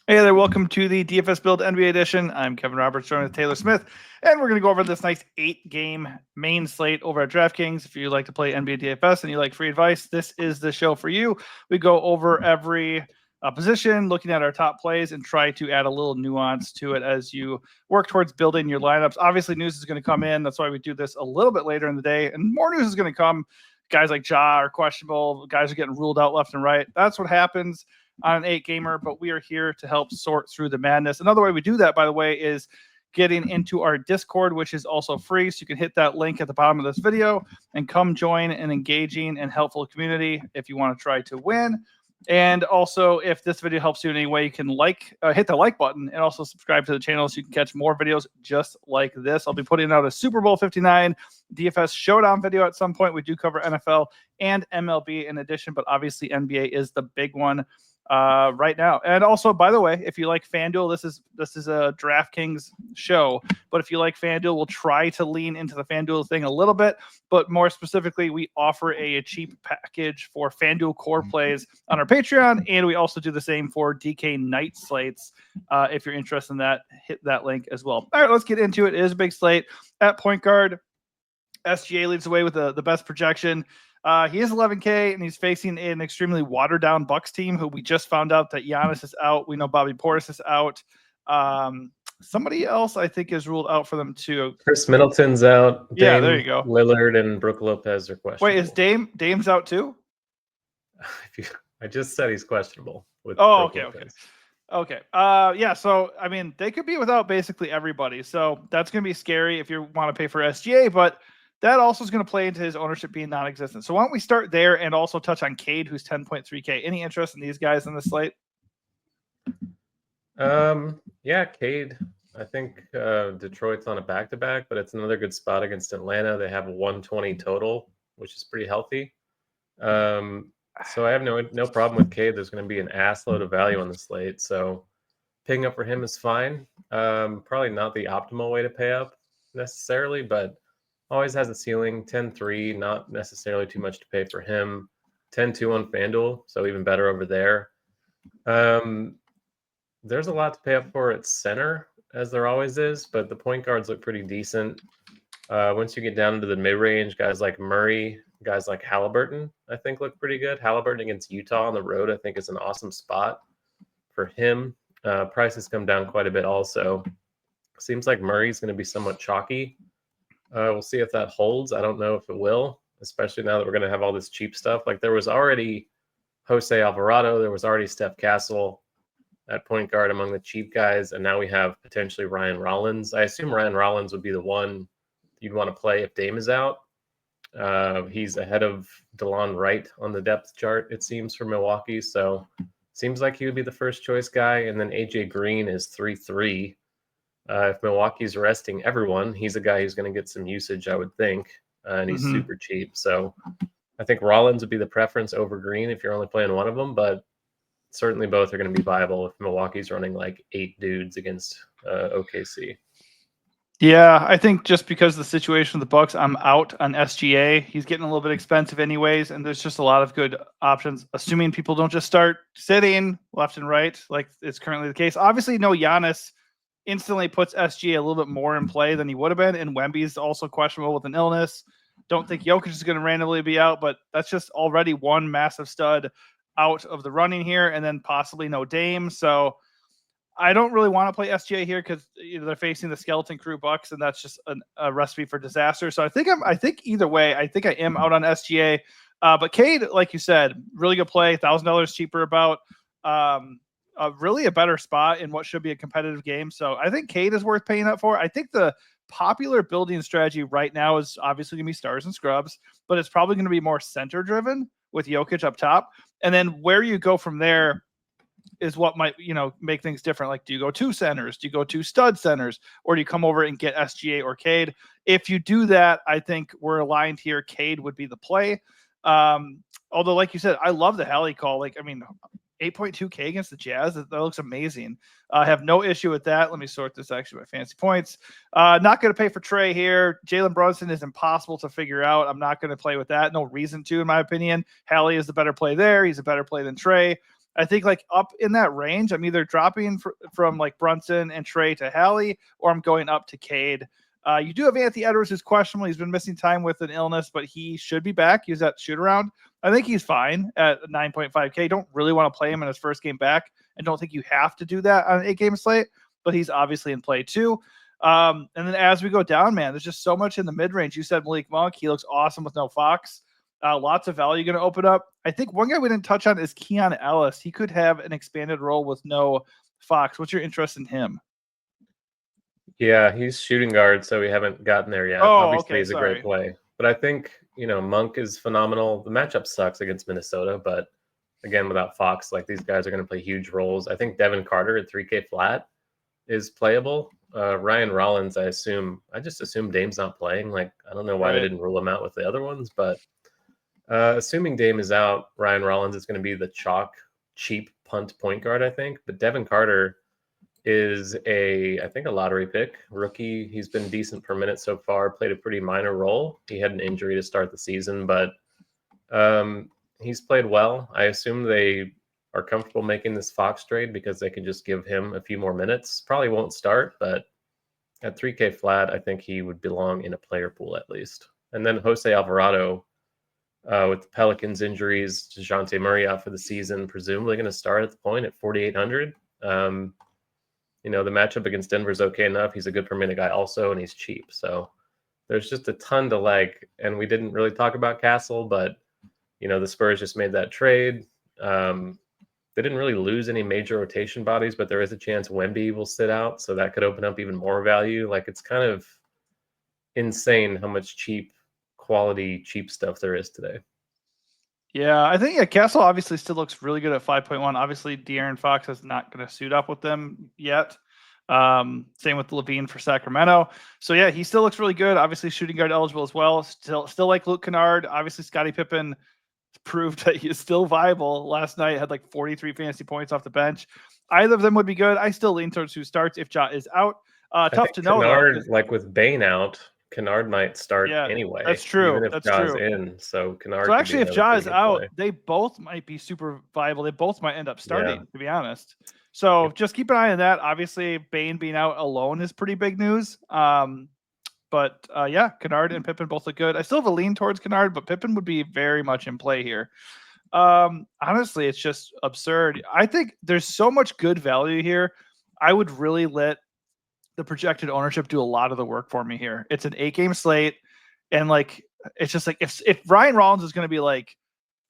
Hey there, welcome to the DFS Build NBA Edition. I'm Kevin Roberts, joined with Taylor Smith, and we're going to go over this nice 8-game main slate over at DraftKings. If you like to play NBA DFS and you like free advice, this is the show for you. We go over every position, looking at our top plays, and try to add a little nuance to it as you work towards building your lineups. Obviously, news is going to come in. That's why we do this a little bit later in the day, and more news is going to come. Guys like Ja are questionable. Guys are getting ruled out left and right. That's what happens on an 8-gamer, but we are here to help sort through the madness. Another way we do that, by the way, is getting into our Discord, which is also free. So you can hit that link at the bottom of this video and come join an engaging and helpful community if you want to try to win. And also, if this video helps you in any way, you can hit the like button and also subscribe to the channel so you can catch more videos just like this. I'll be putting out a Super Bowl 59 DFS showdown video at some point. We do cover NFL and MLB in addition, but obviously NBA is the big one right now. And also, by the way, if you like FanDuel, this is a DraftKings show, but if you like FanDuel, we'll try to lean into the FanDuel thing a little bit, but more specifically, we offer a cheap package for FanDuel core plays on our Patreon, and we also do the same for DK night slates. If you're interested in that, hit that link as well. All right, let's get into it. It is a big slate. At point guard, SGA leads the way with the best projection. He is 11K, and he's facing an extremely watered-down Bucks team who we just found out that Giannis is out. We know Bobby Portis is out. Somebody else, I think, is ruled out for them, too. Chris Middleton's out. Yeah, there you go. Lillard and Brook Lopez are questionable. Wait, is Dame's out, too? I just said he's questionable. Okay. Yeah, so, I mean, they could be without basically everybody, so that's going to be scary if you want to pay for SGA, but that also is going to play into his ownership being non-existent. So why don't we start there and also touch on Cade, who's 10.3K. Any interest in these guys in the slate? Yeah, Cade. I think Detroit's on a back-to-back, but it's another good spot against Atlanta. They have a 120 total, which is pretty healthy. So I have no problem with Cade. There's going to be an ass load of value on the slate. So picking up for him is fine. Probably not the optimal way to pay up necessarily, but always has a ceiling. 10-3, not necessarily too much to pay for him. 10-2 on FanDuel, so even better over there. There's a lot to pay up for at center, as there always is, but the point guards look pretty decent. Once you get down into the mid-range, guys like Murray, guys like Halliburton, I think look pretty good. Halliburton against Utah on the road, I think, is an awesome spot for him. Prices come down quite a bit also. Seems like Murray's going to be somewhat chalky. We'll see if that holds. I don't know if it will, especially now that we're going to have all this cheap stuff. Like there was already Jose Alvarado, there was already Steph Castle at point guard among the cheap guys, and now we have potentially Ryan Rollins. I assume Ryan Rollins would be the one you'd want to play if Dame is out. He's ahead of DeLon Wright on the depth chart, it seems, for Milwaukee. So seems like he would be the first choice guy. And then AJ Green is 3-3. If Milwaukee's resting everyone, he's a guy who's going to get some usage, I would think. And he's super cheap. So I think Rollins would be the preference over Green if you're only playing one of them. But certainly both are going to be viable if Milwaukee's running like 8 dudes against OKC. Yeah, I think just because of the situation with the Bucks, I'm out on SGA. He's getting a little bit expensive anyways, and there's just a lot of good options, assuming people don't just start sitting left and right like it's currently the case. Obviously, no Giannis instantly puts SGA a little bit more in play than he would have been, and Wemby's also questionable with an illness. Don't think Jokic is going to randomly be out, but that's just already one massive stud out of the running here, and then possibly no Dame. So I don't really want to play SGA here because they're facing the skeleton crew Bucks, and that's just a recipe for disaster. So I think either way, I think I am out on SGA. But Cade, like you said, really good play, $1,000 cheaper about. Really a better spot in what should be a competitive game. So I think Cade is worth paying up for. I think the popular building strategy right now is obviously going to be stars and scrubs, but it's probably going to be more center driven with Jokic up top. And then where you go from there is what might, make things different. Like, do you go 2 centers? Do you go 2 stud centers? Or do you come over and get SGA or Cade? If you do that, I think we're aligned here. Cade would be the play. Although, like you said, I love the Hallie call. 8.2K against the Jazz. That looks amazing. I have no issue with that. Let me sort this actually by fantasy points. Not going to pay for Trey here. Jalen Brunson is impossible to figure out. I'm not going to play with that. No reason to, in my opinion. Hallie is the better play there. He's a better play than Trey. I think like up in that range, I'm either dropping from like Brunson and Trey to Hallie, or I'm going up to Cade. You do have Anthony Edwards, who's questionable. He's been missing time with an illness, but he should be back. He's at shoot around. I think he's fine at 9.5K. Don't really want to play him in his first game back, and don't think you have to do that on an 8-game slate, but he's obviously in play too. And then as we go down, man, there's just so much in the mid range. You said Malik Monk. He looks awesome with no Fox. Lots of value going to open up. I think one guy we didn't touch on is Keon Ellis. He could have an expanded role with no Fox. What's your interest in him? Yeah, he's shooting guard, so we haven't gotten there yet. Oh, Obviously, okay, he's a great play. But I think, Monk is phenomenal. The matchup sucks against Minnesota, but again, without Fox, like these guys are going to play huge roles. I think Devin Carter at 3K flat is playable. Ryan Rollins, I just assume Dame's not playing. Like, I don't know why they didn't rule him out with the other ones, but assuming Dame is out, Ryan Rollins is going to be the cheap punt point guard, I think. But Devin Carter is I think a lottery pick, rookie. He's been decent per minute so far, played a pretty minor role. He had an injury to start the season, but he's played well. I assume they are comfortable making this Fox trade because they can just give him a few more minutes. Probably won't start, but at 3K flat, I think he would belong in a player pool at least. And then Jose Alvarado, with the Pelicans injuries, DeJounte Murray out for the season, presumably going to start at the point at 4,800. The matchup against Denver is okay enough. He's a good per minute guy also, and he's cheap. So there's just a ton to like. And we didn't really talk about Castle, but, the Spurs just made that trade. They didn't really lose any major rotation bodies, but there is a chance Wemby will sit out. So that could open up even more value. Like, it's kind of insane how much cheap stuff there is today. Yeah, I think Castle obviously still looks really good at 5.1. Obviously, De'Aaron Fox is not going to suit up with them yet. Same with Levine for Sacramento. So yeah, he still looks really good. Obviously, shooting guard eligible as well. Still like Luke Kennard. Obviously, Scottie Pippen proved that he is still viable. Last night had like 43 fantasy points off the bench. Either of them would be good. I still lean towards who starts if Ja is out. Tough to know Kennard, though. like with Bane out, Kennard might start anyway. That's true. Even if that's Ja's true. in. So Kennard. So actually, if Ja is out, play. they both might be super viable. They both might end up starting, to be honest. So just keep an eye on that. Obviously, Bane being out alone is pretty big news. But Kennard and Pippen both look good. I still have a lean towards Kennard, but Pippen would be very much in play here. Honestly, it's just absurd. I think there's so much good value here. I would really let the projected ownership do a lot of the work for me here. It's an 8-game slate, and like it's just like if Ryan Rollins is going to be like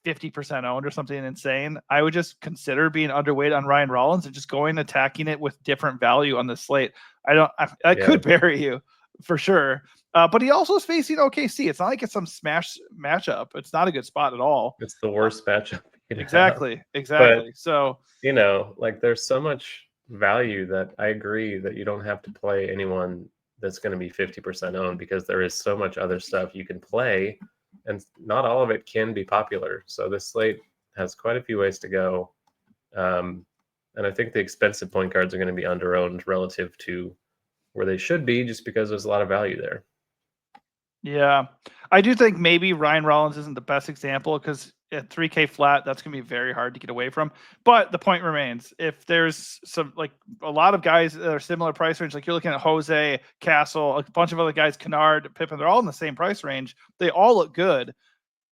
50% owned or something insane, I would just consider being underweight on Ryan Rollins and just going attacking it with different value on the slate. I could bury you for sure. But he also is facing OKC. It's not like it's some smash matchup. It's not a good spot at all. It's the worst matchup. Exactly. But, so, like there's so much value that I agree that you don't have to play anyone that's going to be 50% owned because there is so much other stuff you can play and not all of it can be popular. So this slate has quite a few ways to go. And I think the expensive point guards are going to be under-owned relative to where they should be just because there's a lot of value there. Yeah, I do think maybe Ryan Rollins isn't the best example because at 3K flat, that's going to be very hard to get away from. But the point remains, if there's some like a lot of guys that are similar price range, like you're looking at Jose, Castle, a bunch of other guys, Kennard, Pippen, they're all in the same price range. They all look good.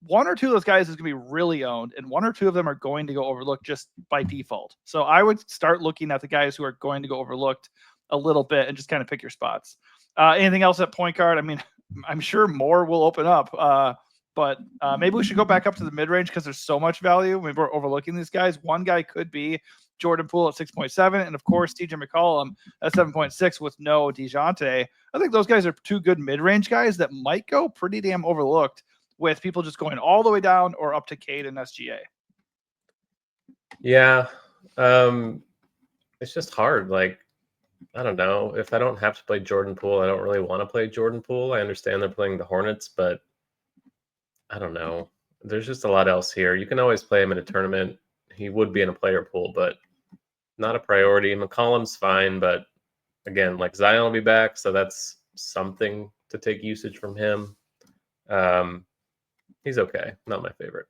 One or two of those guys is going to be really owned, and one or two of them are going to go overlooked just by default. So I would start looking at the guys who are going to go overlooked a little bit and just kind of pick your spots. Anything else at point guard? I mean, I'm sure more will open up, but maybe we should go back up to the mid-range because there's so much value. Maybe we're overlooking these guys. One guy could be Jordan Poole at 6.7, and of course, TJ McCollum at 7.6 with no DeJounte. I think those guys are two good mid-range guys that might go pretty damn overlooked with people just going all the way down or up to Cade and SGA. Yeah. It's just hard. Like, I don't know. If I don't have to play Jordan Poole, I don't really want to play Jordan Poole. I understand they're playing the Hornets, but I don't know. There's just a lot else here. You can always play him in a tournament. He would be in a player pool, but not a priority. McCollum's fine, but again, like Zion will be back, so that's something to take usage from him. He's okay. Not my favorite.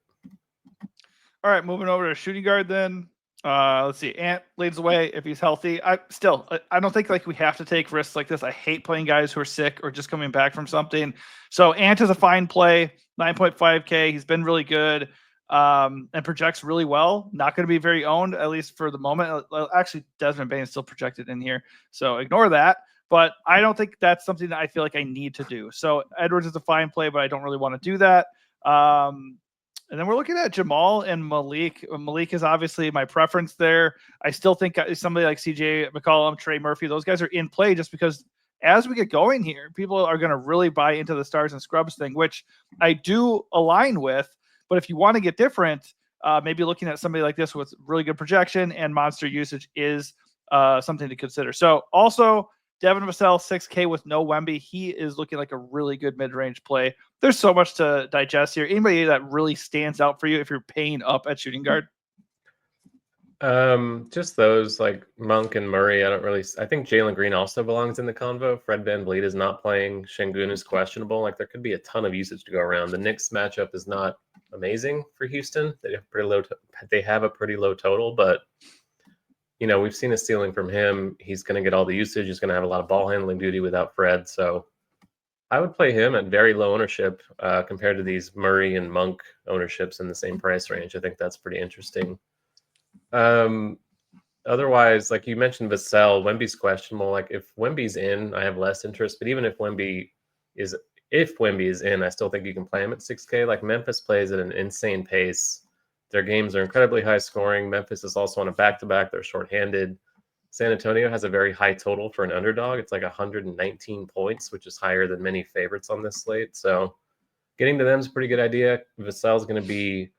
All right, moving over to shooting guard then. Let's see. Ant leads the way if he's healthy. I don't think like we have to take risks like this. I hate playing guys who are sick or just coming back from something. So Ant is a fine play, 9.5K. He's been really good and projects really well. Not going to be very owned, at least for the moment. Actually, Desmond Bain is still projected in here, so ignore that. But I don't think that's something that I feel like I need to do. So Edwards is a fine play, but I don't really want to do that. And then we're looking at Jamal and Malik. Malik is obviously my preference there. I still think somebody like CJ McCollum, Trey Murphy, those guys are in play just because as we get going here, people are going to really buy into the stars and scrubs thing, which I do align with. But if you want to get different, maybe looking at somebody like this with really good projection and monster usage is something to consider. So also Devin Vassell, 6K with no Wemby. He is looking like a really good mid-range play. There's so much to digest here. Anybody that really stands out for you if you're paying up at shooting guard? Just those like Monk and Murray. I think Jalen Green also belongs in the convo. Fred VanVleet is not playing. Şengün is questionable. Like there could be a ton of usage to go around. The Knicks matchup is not amazing for Houston. They have a pretty low total, but we've seen a ceiling from him. He's going to get all the usage. He's going to have a lot of ball handling duty without Fred. So I would play him at very low ownership compared to these Murray and Monk ownerships in the same price range. I think that's pretty interesting. Otherwise, like you mentioned, Vassell, Wemby's questionable. Like if Wemby's in, I have less interest. But even if Wemby is in, I still think you can play him at 6K. Like Memphis plays at an insane pace. Their games are incredibly high scoring. Memphis is also on a back-to-back. They're shorthanded. San Antonio has a very high total for an underdog. It's like 119 points, which is higher than many favorites on this slate. So getting to them is a pretty good idea. Vassell's going to be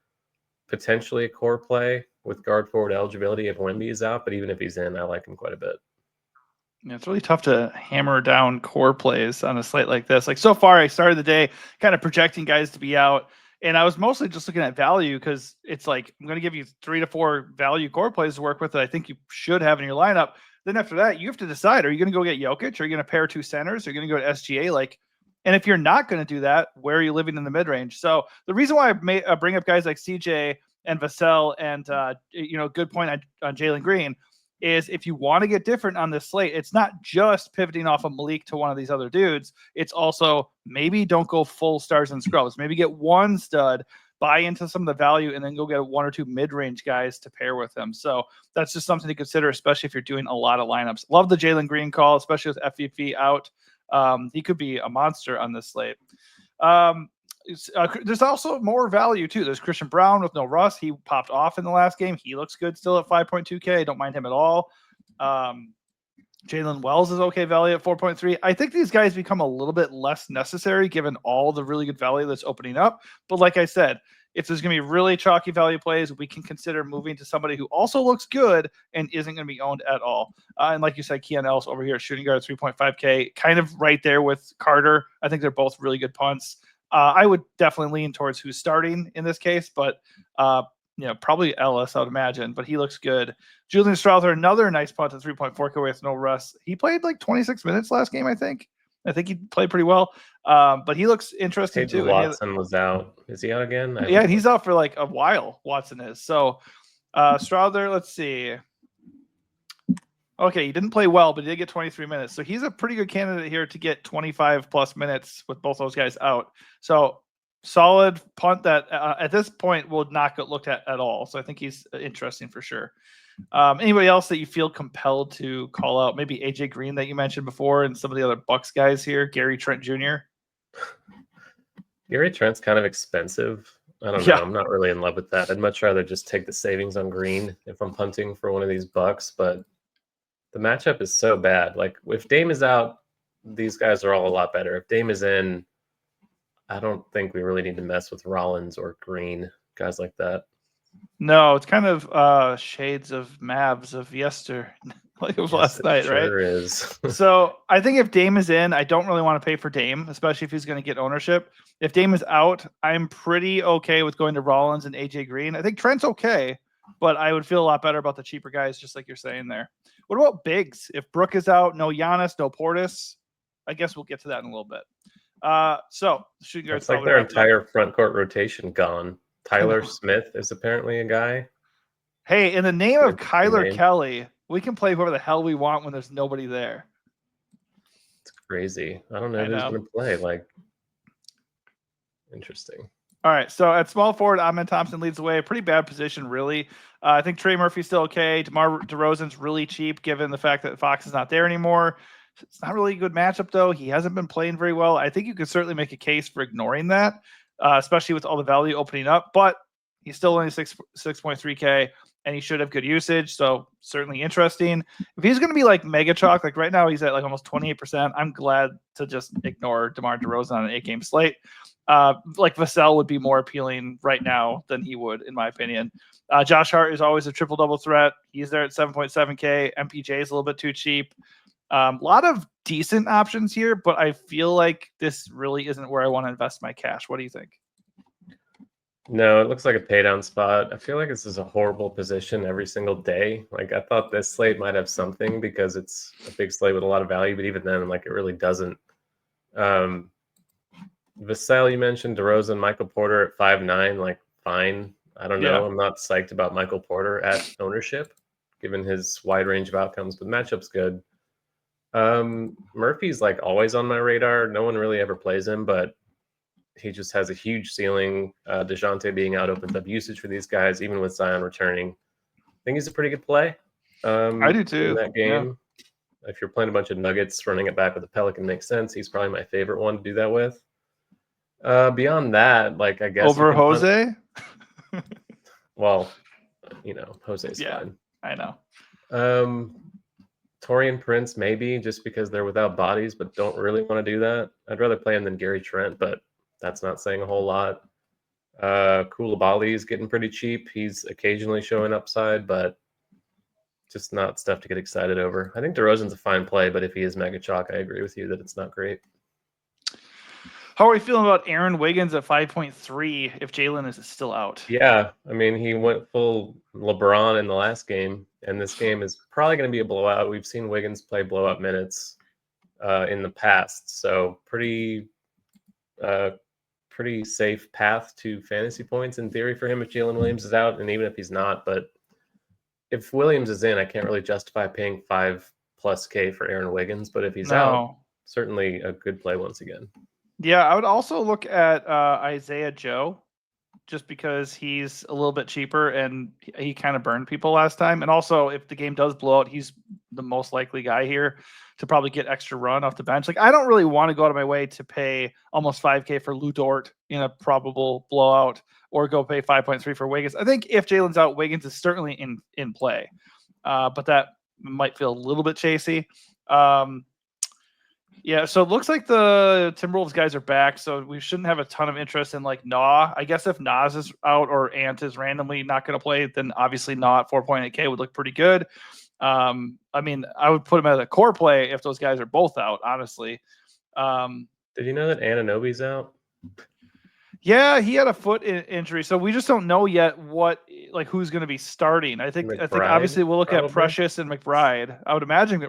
potentially a core play with guard forward eligibility if Wemby is out, but even if he's in, I like him quite a bit. Yeah, it's really tough to hammer down core plays on a slate like this. Like so far, I started the day kind of projecting guys to be out, and I was mostly just looking at value because it's like I'm going to give you 3 to 4 value core plays to work with that I think you should have in your lineup. Then after that, you have to decide: are you going to go get Jokic? Are you going to pair 2 centers? Are you going to go to SGA? Like, and if you're not going to do that, where are you living in the mid range? So the reason why I bring up guys like CJ and Vassell and good point on Jalen Green is if you want to get different on this slate, it's not just pivoting off of Malik to one of these other dudes. It's also maybe don't go full stars and scrubs. Maybe get one stud, buy into some of the value, and then go get 1 or 2 mid-range guys to pair with him. So that's just something to consider, especially if you're doing a lot of lineups. Love the Jalen Green call, especially with FVP out. He could be a monster on this slate. There's also more value too. There's Christian Brown with no Russ. He popped off in the last game. He looks good still at 5.2K. I don't mind him at all. Jalen Wells is okay value at 4.3. I think these guys become a little bit less necessary given all the really good value that's opening up. But like I said, if there's going to be really chalky value plays, we can consider moving to somebody who also looks good and isn't going to be owned at all. And like you said, Keon Ellis over here at shooting guard 3.5K, kind of right there with Carter. I think they're both really good punts. I would definitely lean towards who's starting in this case, but probably Ellis, I would imagine, but he looks good. Julian Strawther, another nice punt at 3.4K with no Russ. He played like 26 minutes last game, I think. I think he played pretty well, but he looks interesting too. Watson was out. Is he out again? Yeah, he's out for like a while. Watson is. So Strawther, let's see. Okay, he didn't play well, but he did get 23 minutes. So he's a pretty good candidate here to get 25 plus minutes with both those guys out. So solid punt that at this point will not get looked at all. So I think he's interesting for sure. Anybody else that you feel compelled to call out? Maybe AJ Green that you mentioned before and some of the other Bucks guys here. Gary Trent Jr. Gary Trent's kind of expensive. I don't know. I'm not really in love with that. I'd much rather just take the savings on Green if I'm punting for one of these Bucks, but the matchup is so bad. Like if Dame is out, these guys are all a lot better. If Dame is in, I don't think we really need to mess with Rollins or Green, guys like that. No, it's kind of shades of Mavs of like it was last night, right? Sure is. So I think if Dame is in, I don't really want to pay for Dame, especially if he's going to get ownership. If Dame is out, I'm pretty okay with going to Rollins and AJ Green. I think Trent's okay, but I would feel a lot better about the cheaper guys, just like you're saying there. What about bigs? If Brook is out, no Giannis, no Portis, I guess we'll get to that in a little bit. So shooting guards, it's like their entire front court rotation gone. Tyler Smith is apparently a guy. Hey, in the name of Good Kyler name. Kelly, we can play whoever the hell we want when there's nobody there. It's crazy. I don't know I who's know. going to play. Like, interesting. All right, so at small forward, Ahmed Thompson leads the way. Pretty bad position, really. I think Trey Murphy's still okay. DeMar DeRozan's really cheap, given the fact that Fox is not there anymore. It's not really a good matchup, though. He hasn't been playing very well. I think you could certainly make a case for ignoring that, especially with all the value opening up. But he's still only 6.3K, and he should have good usage. So certainly interesting. If he's going to be like mega chalk, like right now he's at like almost 28%. I'm glad to just ignore DeMar DeRozan on an 8-game slate. Like Vassell would be more appealing right now than he would, in my opinion. Josh Hart is always a triple-double threat. He's there at 7.7K. MPJ is a little bit too cheap. A lot of decent options here, but I feel like this really isn't where I want to invest my cash. What do you think? No, it looks like a pay down spot. I feel like this is a horrible position every single day. Like, I thought this slate might have something because it's a big slate with a lot of value, but even then, like, it really doesn't. Vassell, you mentioned DeRozan, Michael Porter at 5'9", like, fine. I don't know. Yeah. I'm not psyched about Michael Porter at ownership, given his wide range of outcomes, but matchup's good. Murphy's like always on my radar. No one really ever plays him, but he just has a huge ceiling. DeJounte being out opens up usage for these guys, even with Zion returning. I think he's a pretty good play. I do too. In that game. Yeah. If you're playing a bunch of Nuggets, running it back with a Pelican makes sense. He's probably my favorite one to do that with. Beyond that, like, I guess over Jose. Well, you know, Jose's fine. I know. Torian Prince, maybe, just because they're without bodies, but don't really want to do that. I'd rather play him than Gary Trent, but that's not saying a whole lot. Koulibaly is getting pretty cheap. He's occasionally showing upside, but just not stuff to get excited over. I think DeRozan's a fine play, but if he is mega chalk, I agree with you that it's not great. How are we feeling about Aaron Wiggins at 5.3 if Jalen is still out? Yeah, I mean, he went full LeBron in the last game, and this game is probably going to be a blowout. We've seen Wiggins play blowout minutes in the past, so pretty safe path to fantasy points in theory for him if Jalen Williams is out, and even if he's not. But if Williams is in, I can't really justify paying 5+ K for Aaron Wiggins. But if he's out, certainly a good play once again. Yeah, I would also look at Isaiah Joe, just because he's a little bit cheaper and he kind of burned people last time. And also, if the game does blow out, he's the most likely guy here to probably get extra run off the bench. Like, I don't really want to go out of my way to pay almost 5K for Lou Dort in a probable blowout or go pay 5.3 for Wiggins. I think if Jalen's out, Wiggins is certainly in play, but that might feel a little bit chasey. Yeah, so it looks like the Timberwolves guys are back, so we shouldn't have a ton of interest in like Nah. I guess if Nas is out or Ant is randomly not going to play, then obviously Nah at 4.8K would look pretty good. I mean, I would put him as a core play if those guys are both out, honestly. Did you know that Anunoby's out? Yeah, he had a foot injury, so we just don't know yet who's going to be starting. I think obviously we'll look at Precious and McBride. I would imagine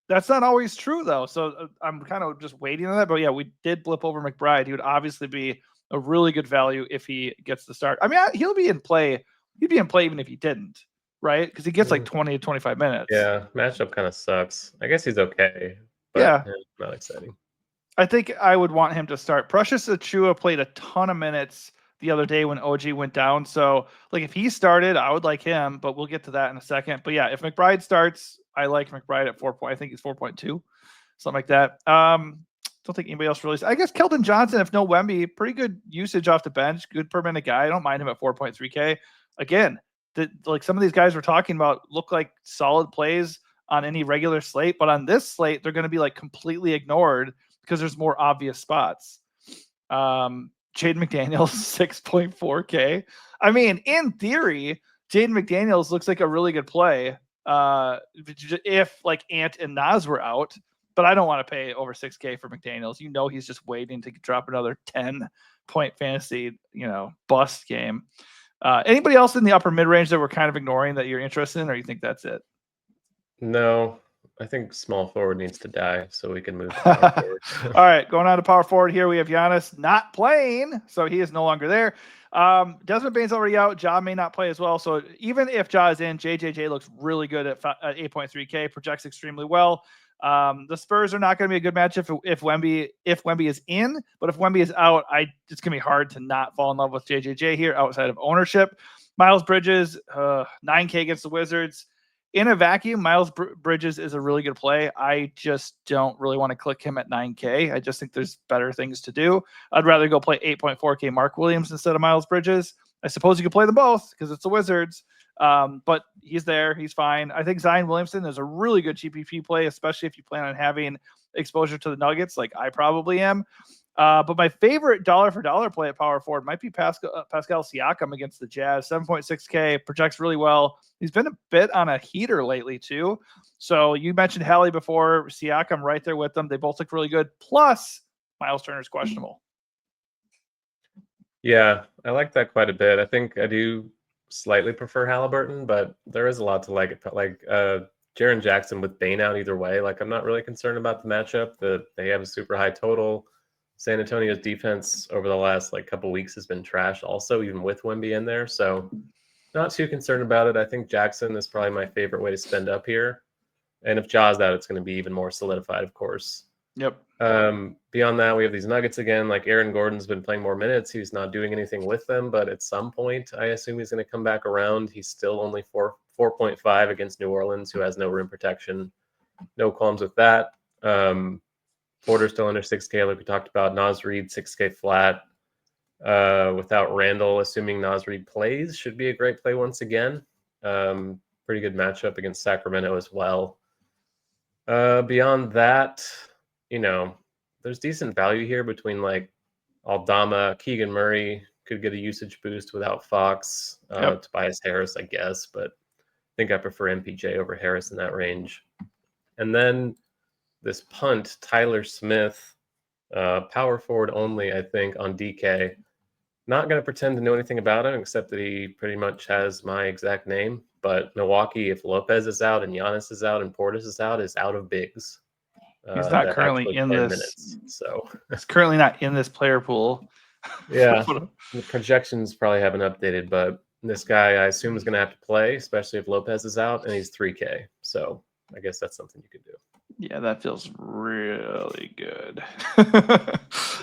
that's not always true, though. So I'm kind of just waiting on that. But yeah, we did blip over McBride. He would obviously be a really good value if he gets the start. I mean, he'll be in play. He'd be in play even if he didn't, right? Because he gets like 20 to 25 minutes. Yeah, matchup kind of sucks. I guess he's okay, but not exciting. I think I would want him to start. Precious Achiuwa played a ton of minutes the other day when OG went down. So, like, if he started, I would like him, but we'll get to that in a second. But yeah, if McBride starts, I like McBride at 4. I think he's 4.2, something like that. Don't think anybody else really. I guess Keldon Johnson, if no Wemby, pretty good usage off the bench, good per minute guy. I don't mind him at 4.3K. Again, like some of these guys we're talking about look like solid plays on any regular slate, but on this slate, they're going to be like completely ignored because there's more obvious spots. Jaden McDaniels, 6.4K. I mean, in theory, Jaden McDaniels looks like a really good play if like Ant and Nas were out, but I don't want to pay over 6K for McDaniels. You know, he's just waiting to drop another 10-point fantasy, bust game. Anybody else in the upper mid range that we're kind of ignoring that you're interested in, or you think that's it? No, I think small forward needs to die so we can move to power forward. All right, going on to power forward here. We have Giannis not playing, so he is no longer there. Desmond Bane's already out. Ja may not play as well. So even if Ja is in, JJJ looks really good at 8.3K, projects extremely well. The Spurs are not going to be a good matchup if Wemby is in, but if Wemby is out, it's going to be hard to not fall in love with JJJ here outside of ownership. Miles Bridges, 9K against the Wizards. In a vacuum, Miles Bridges is a really good play. I just don't really want to click him at 9K. I just think there's better things to do. I'd rather go play 8.4K Mark Williams instead of Miles Bridges. I suppose you could play them both because it's the Wizards, but he's there. He's fine. I think Zion Williamson is a really good GPP play, especially if you plan on having exposure to the Nuggets like I probably am. But my favorite dollar for dollar play at power forward might be Pascal Siakam against the Jazz. 7.6K, projects really well. He's been a bit on a heater lately too. So you mentioned Hallie before, Siakam right there with them. They both look really good. Plus, Miles Turner's questionable. Yeah, I like that quite a bit. I think I do slightly prefer Halliburton, but there is a lot to like it. Like Jaren Jackson with Bane out either way. Like I'm not really concerned about the matchup. They have a super high total. San Antonio's defense over the last couple weeks has been trash also, even with Wemby in there. So not too concerned about it. I think Jackson is probably my favorite way to spend up here. And if Ja's out, it's going to be even more solidified, of course. Yep. Beyond that, we have these Nuggets again. Like Aaron Gordon's been playing more minutes. He's not doing anything with them, but at some point, I assume he's going to come back around. He's still only 4.5 against New Orleans, who has no rim protection. No qualms with that. Porter still under 6K, like we talked about. Naz Reid, 6K flat. Without Randall, assuming Naz Reid plays, should be a great play once again. Pretty good matchup against Sacramento as well. Beyond that, there's decent value here between Aldama, Keegan Murray could get a usage boost without Fox. Tobias Harris, I guess, but I think I prefer MPJ over Harris in that range. And then this punt, Tyler Smith, power forward only, I think, on DK. Not going to pretend to know anything about him, except that he pretty much has my exact name. But Milwaukee, if Lopez is out and Giannis is out and Portis is out of bigs. He's not currently in this. Minutes, so he's currently not in this player pool. Yeah, the projections probably haven't updated, but this guy I assume is going to have to play, especially if Lopez is out, and he's 3K. So I guess that's something you could do. Yeah, that feels really good.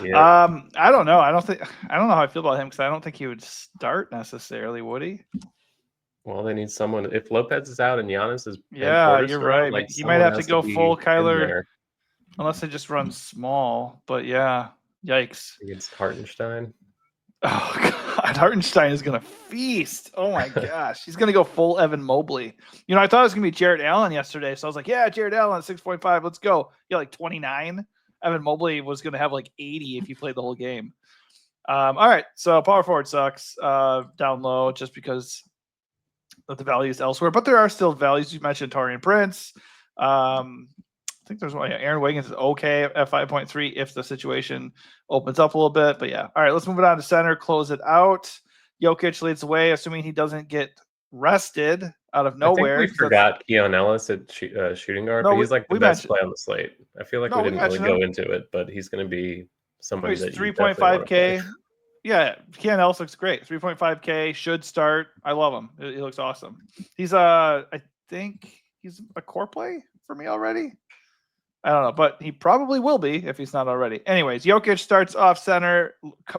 Yeah. I don't know. I don't know how I feel about him because I don't think he would start necessarily, would he? Well, they need someone. If Lopez is out and Giannis is, yeah, you're right. He might have to go full Kyler, unless they just run small. But yeah, yikes. Against Hartenstein. Oh God, Hartenstein is gonna feast. Oh my gosh, he's gonna go full Evan Mobley. I thought it was gonna be Jarrett Allen yesterday, so I was like, yeah, Jarrett Allen 6.5, let's go. Yeah, 29. Evan Mobley was gonna have 80 if you played the whole game. All right, so power forward sucks down low just because of the values elsewhere, but there are still values. You mentioned Taurean Prince. I think there's one. Yeah, Aaron Wiggins is okay at 5.3 if the situation opens up a little bit. But yeah, all right, let's move it on to center. Close it out. Jokic leads the way, assuming he doesn't get rested out of nowhere. I think we forgot Keon Ellis at shooting guard, but he's the best play on the slate. I feel like we didn't really go into it, but he's going to be someone that 3.5K. Yeah, Keon Ellis looks great. 3.5K should start. I love him. He looks awesome. He's I think he's a core play for me already. I don't know, but he probably will be if he's not already. Anyways, Jokic starts off center,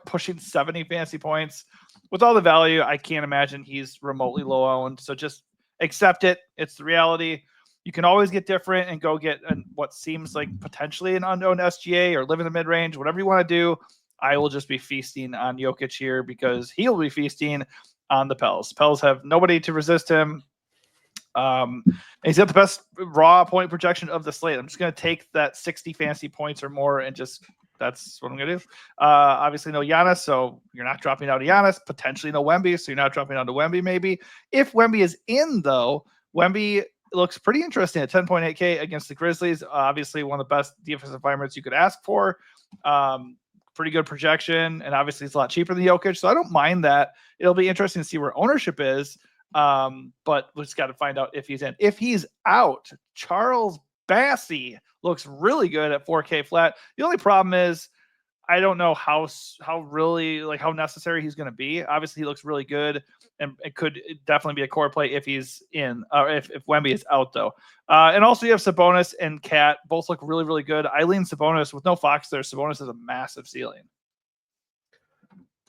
pushing 70 fantasy points. With all the value, I can't imagine he's remotely low owned. So just accept it. It's the reality. You can always get different and go get what seems like potentially an unknown SGA or live in the mid range, whatever you want to do. I will just be feasting on Jokic here because he'll be feasting on the Pels. Pels have nobody to resist him. He's got the best raw point projection of the slate. I'm just going to take that 60 fantasy points or more and that's what I'm going to do. Obviously no Giannis, so you're not dropping out of Giannis. Potentially no Wemby, so you're not dropping out to Wemby maybe. If Wemby is in though, Wemby looks pretty interesting at 10.8K against the Grizzlies. Obviously one of the best defensive environments you could ask for. Pretty good projection, and obviously it's a lot cheaper than Jokic, so I don't mind that. It'll be interesting to see where ownership is. But we just got to find out if he's in. If he's out, Charles Bassey looks really good at 4K flat. The only problem is I don't know how necessary he's going to be. Obviously, he looks really good, and it could definitely be a core play if he's in, or if Wemby is out, though. And also, you have Sabonis and Cat. Both look really, really good. I lean Sabonis with no Fox there. Sabonis has a massive ceiling.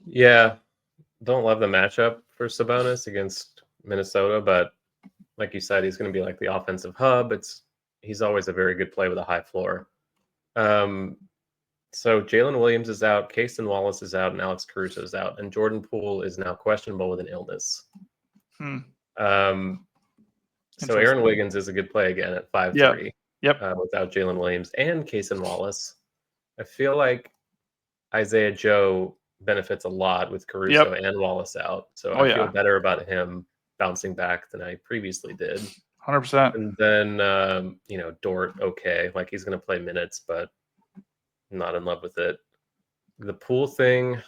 Yeah, don't love the matchup for Sabonis against Minnesota, but like you said, he's going to be like the offensive hub. He's always a very good play with a high floor. So Jalen Williams is out, Casey Wallace is out, and Alex Caruso is out, and Jordan Poole is now questionable with an illness. So Aaron Wiggins is a good play again at 5-3. Yep. Without Jalen Williams and Casey Wallace. I feel like Isaiah Joe benefits a lot with Caruso and Wallace out. So I feel better about him bouncing back than I previously did. 100%. And then, Dort, okay. Like he's going to play minutes, but I'm not in love with it. The Poole thing,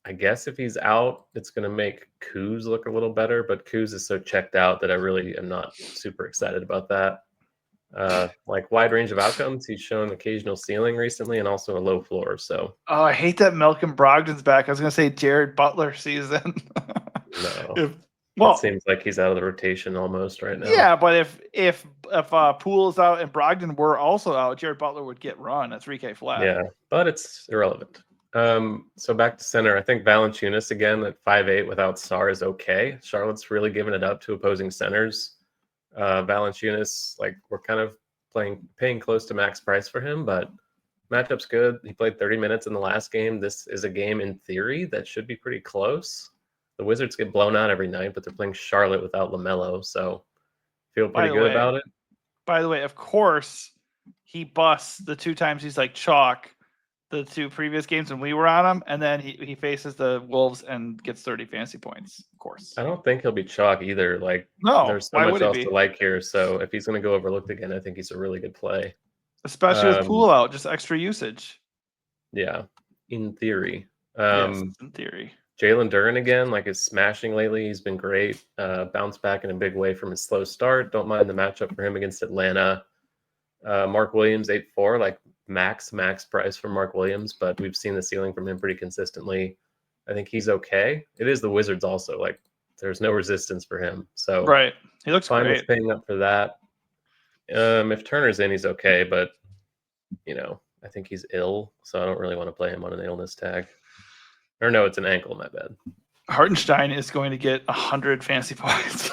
I guess if he's out, it's going to make Kuz look a little better, but Kuz is so checked out that I really am not super excited about that. Like wide range of outcomes. He's shown occasional ceiling recently and also a low floor. So I hate that Malcolm Brogdon's back. I was going to say Jared Butler season. No. It seems like he's out of the rotation almost right now. Yeah, but if Poole is out and Brogdon were also out, Jared Butler would get run at 3K flat. Yeah, but it's irrelevant. So back to center. I think Valanciunas again at 5'8" without Sarr is okay. Charlotte's really given it up to opposing centers. Valanciunas, like we're kind of paying close to max price for him, but matchup's good. He played 30 minutes in the last game. This is a game in theory that should be pretty close. The Wizards get blown out every night, but they're playing Charlotte without LaMelo, so feel pretty good about it. By the way, of course, he busts the 2 times he's like chalk the 2 previous games when we were on him, and then he faces the Wolves and gets 30 fantasy points, of course. I don't think he'll be chalk either. Like, no, there's so much else to like here, so if he's going to go overlooked again, I think he's a really good play. Especially with Poole out, just extra usage. Yeah, in theory. Yes, in theory. Jalen Duren again, like is smashing lately. He's been great. Bounced back in a big way from his slow start. Don't mind the matchup for him against Atlanta. Mark Williams 8-4, like max price for Mark Williams, but we've seen the ceiling from him pretty consistently. I think he's okay. It is the Wizards also. Like there's no resistance for him. So right, he looks fine great. with paying up for that. If Turner's in, he's okay, but I think he's ill, so I don't really want to play him on an illness tag. Or no, it's an ankle, my bad. Hartenstein is going to get 100 fantasy points.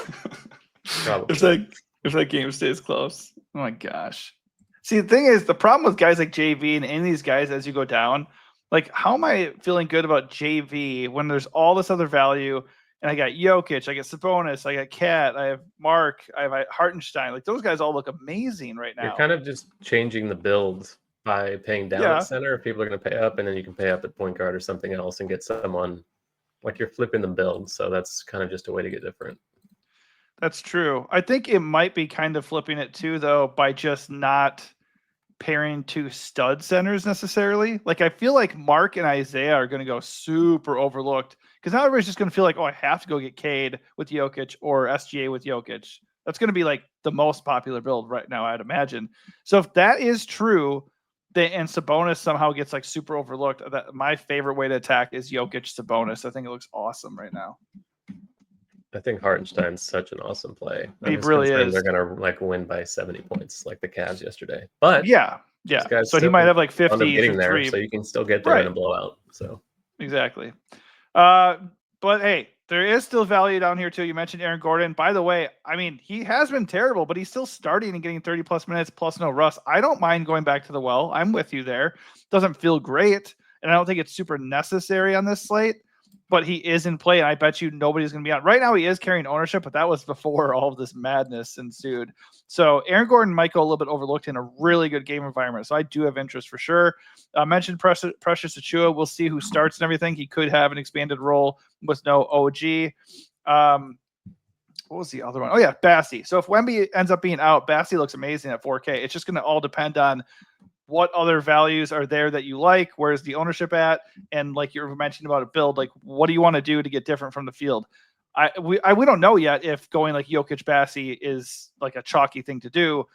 Probably. if that game stays close. Oh my gosh. See, the thing is, the problem with guys like JV and any of these guys as you go down, like how am I feeling good about JV when there's all this other value and I got Jokic, I got Sabonis, I got Cat, I have Mark, I have Hartenstein. Like those guys all look amazing right now. You're kind of just changing the build by paying down at center. If people are going to pay up, and then you can pay up at point guard or something else and get someone, like you're flipping the build. So that's kind of just a way to get different. That's true. I think it might be kind of flipping it too, though, by just not pairing 2 stud centers necessarily. Like I feel like Mark and Isaiah are going to go super overlooked because now everybody's just going to feel like, oh, I have to go get Cade with Jokic or SGA with Jokic. That's going to be like the most popular build right now, I'd imagine. So if that is true, and Sabonis somehow gets like super overlooked, my favorite way to attack is Jokic Sabonis. I think it looks awesome right now. I think Hartenstein's such an awesome play. He really is. They're gonna like win by 70 points, like the Cavs yesterday. But yeah. So he might have like 50 getting there, so you can still get there in a blowout. So exactly. But hey, there is still value down here too. You mentioned Aaron Gordon. By the way, I mean he has been terrible, but he's still starting and getting 30 plus minutes plus no rust. I don't mind going back to the well. I'm with you there. Doesn't feel great, and I don't think it's super necessary on this slate. But he is in play, and I bet you nobody's going to be on. Right now, he is carrying ownership, but that was before all of this madness ensued. So Aaron Gordon might go a little bit overlooked in a really good game environment. So I do have interest for sure. I mentioned Precious Achiuwa. We'll see who starts and everything. He could have an expanded role with no OG. What was the other one? Oh, yeah, Bassey. So if Wemby ends up being out, Bassey looks amazing at 4K. It's just going to all depend on what other values are there that you like? Where's the ownership at? And like you mentioned about a build, like what do you want to do to get different from the field? We don't know yet if going like Jokic Bassey is like a chalky thing to do.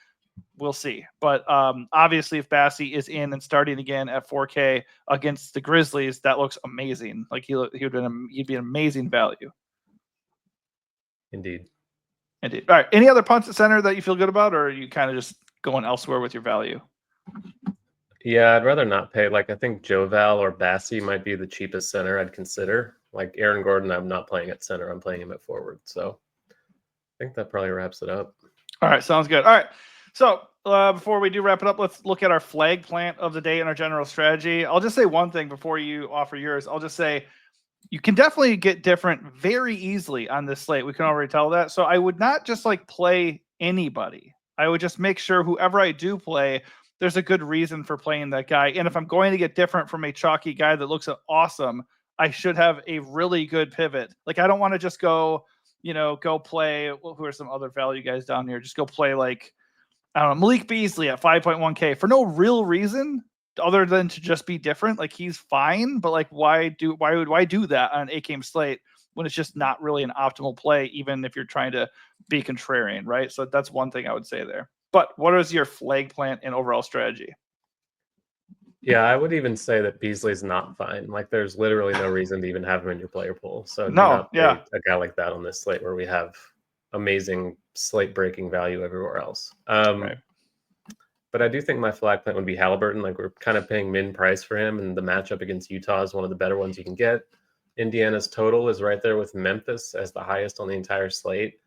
we'll see. But obviously, if Bassey is in and starting again at 4K against the Grizzlies, that looks amazing. Like he'd be an amazing value. Indeed. All right. Any other punts at center that you feel good about, or are you kind of just going elsewhere with your value? Yeah, I'd rather not pay. Like, I think Joval or Bassey might be the cheapest center I'd consider. Like Aaron Gordon, I'm not playing at center. I'm playing him at forward. So I think that probably wraps it up. All right. Sounds good. All right. So before we do wrap it up, let's look at our flag plant of the day and our general strategy. I'll just say one thing before you offer yours. I'll just say you can definitely get different very easily on this slate. We can already tell that. So I would not just like play anybody. I would just make sure whoever I do play, there's a good reason for playing that guy. And if I'm going to get different from a chalky guy that looks awesome, I should have a really good pivot. Like I don't want to just go play, who are some other value guys down here? Just go play like, I don't know, Malik Beasley at 5.1K for no real reason other than to just be different. Like he's fine, but like why would I do that on an 8-game slate when it's just not really an optimal play, even if you're trying to be contrarian, right? So that's one thing I would say there. But what is your flag plant and overall strategy? Yeah, I would even say that Beasley's not fine. Like there's literally no reason to even have him in your player pool. So do not play a guy like that on this slate where we have amazing slate breaking value everywhere else. Right. But I do think my flag plant would be Halliburton. Like we're kind of paying min price for him, and the matchup against Utah is one of the better ones you can get. Indiana's total is right there with Memphis as the highest on the entire slate.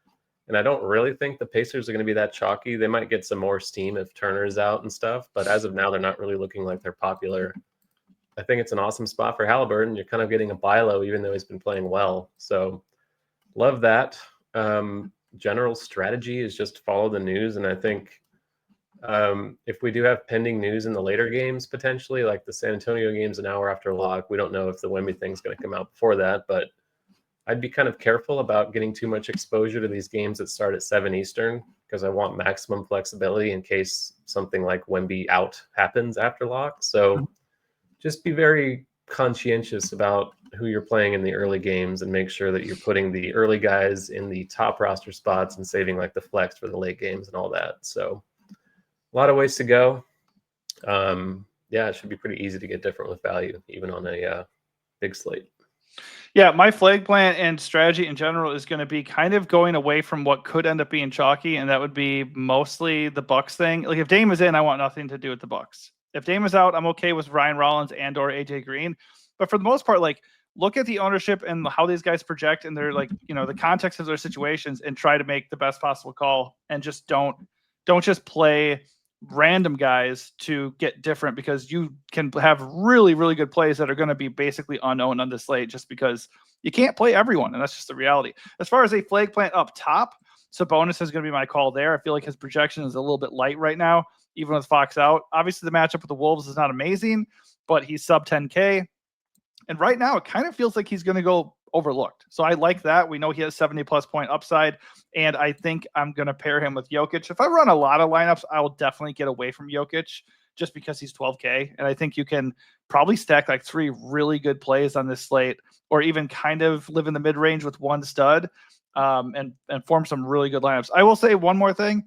And I don't really think the Pacers are going to be that chalky. They might get some more steam if Turner is out and stuff, but as of now, they're not really looking like they're popular. I think it's an awesome spot for Halliburton. You're kind of getting a buy low, even though he's been playing well. So love that. General strategy is just follow the news. And I think if we do have pending news in the later games, potentially, like the San Antonio game's an hour after lock, we don't know if the Wemby thing's going to come out before that, but I'd be kind of careful about getting too much exposure to these games that start at 7 Eastern because I want maximum flexibility in case something like Wemby out happens after lock. So just be very conscientious about who you're playing in the early games and make sure that you're putting the early guys in the top roster spots and saving like the flex for the late games and all that. So a lot of ways to go. Yeah, it should be pretty easy to get different with value, even on a big slate. Yeah, my flag plant and strategy in general is going to be kind of going away from what could end up being chalky, and that would be mostly the Bucks thing. Like if Dame is in, I want nothing to do with the Bucks. If Dame is out, I'm okay with Ryan Rollins and or AJ Green. But for the most part, like look at the ownership and how these guys project and they're like, the context of their situations and try to make the best possible call and just don't just play random guys to get different because you can have really, really good plays that are going to be basically unknown on the slate just because you can't play everyone. And that's just the reality. As far as a flag plant up top, Sabonis is going to be my call there. I feel like his projection is a little bit light right now, even with Fox out. Obviously, the matchup with the Wolves is not amazing, but he's sub 10K. And right now, it kind of feels like he's going to go overlooked. So I like that. We know he has 70+ point upside, and I think I'm going to pair him with Jokic. If I run a lot of lineups, I will definitely get away from Jokic just because he's 12K. And I think you can probably stack like 3 really good plays on this slate, or even kind of live in the mid-range with one stud and form some really good lineups. I will say one more thing.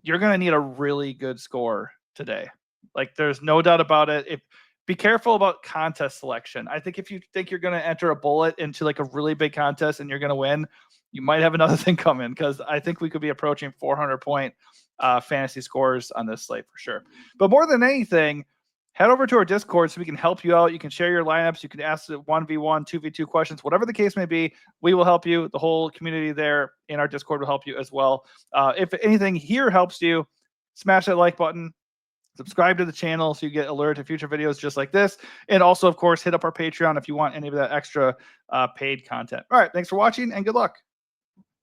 You're going to need a really good score today. Like there's no doubt about it. Be careful about contest selection. I think if you think you're going to enter a bullet into like a really big contest and you're going to win, you might have another thing coming because I think we could be approaching 400-point fantasy scores on this slate for sure. But more than anything, head over to our Discord so we can help you out. You can share your lineups. You can ask 1v1, 2v2 questions, whatever the case may be. We will help you. The whole community there in our Discord will help you as well. If anything here helps you, smash that like button. Subscribe to the channel so you get alerted to future videos just like this. And also, of course, hit up our Patreon if you want any of that extra paid content. All right. Thanks for watching and good luck.